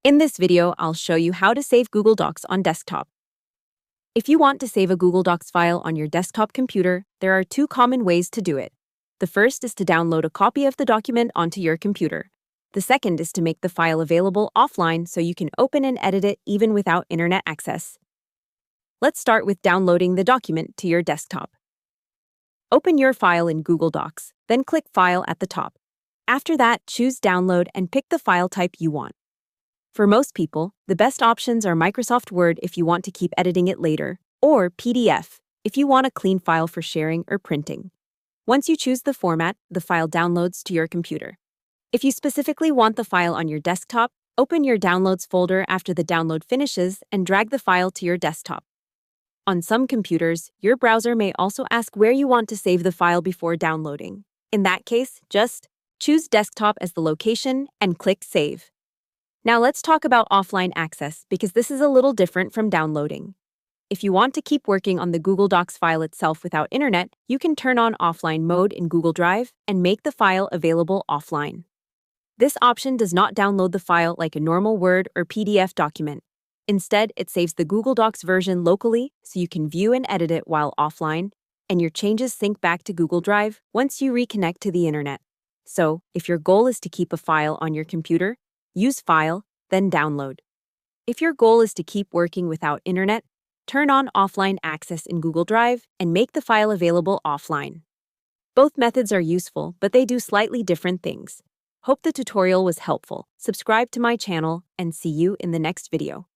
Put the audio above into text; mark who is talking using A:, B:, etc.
A: In this video, I'll show you how to save Google Docs on desktop. If you want to save a Google Docs file on your desktop computer, there are two common ways to do it. The first is to download a copy of the document onto your computer. The second is to make the file available offline so you can open and edit it even without internet access. Let's start with downloading the document to your desktop. Open your file in Google Docs, then click File at the top. After that, choose Download and pick the file type you want. For most people, the best options are Microsoft Word if you want to keep editing it later, or PDF if you want a clean file for sharing or printing. Once you choose the format, the file downloads to your computer. If you specifically want the file on your desktop, open your Downloads folder after the download finishes and drag the file to your desktop. On some computers, your browser may also ask where you want to save the file before downloading. In that case, just choose Desktop as the location and click Save. Now let's talk about offline access because this is a little different from downloading. If you want to keep working on the Google Docs file itself without internet, you can turn on offline mode in Google Drive and make the file available offline. This option does not download the file like a normal Word or PDF document. Instead, it saves the Google Docs version locally so you can view and edit it while offline, and your changes sync back to Google Drive once you reconnect to the internet. So, if your goal is to keep a file on your computer, use File, then Download. If your goal is to keep working without internet, turn on offline access in Google Drive and make the file available offline. Both methods are useful, but they do slightly different things. Hope the tutorial was helpful. Subscribe to my channel and see you in the next video.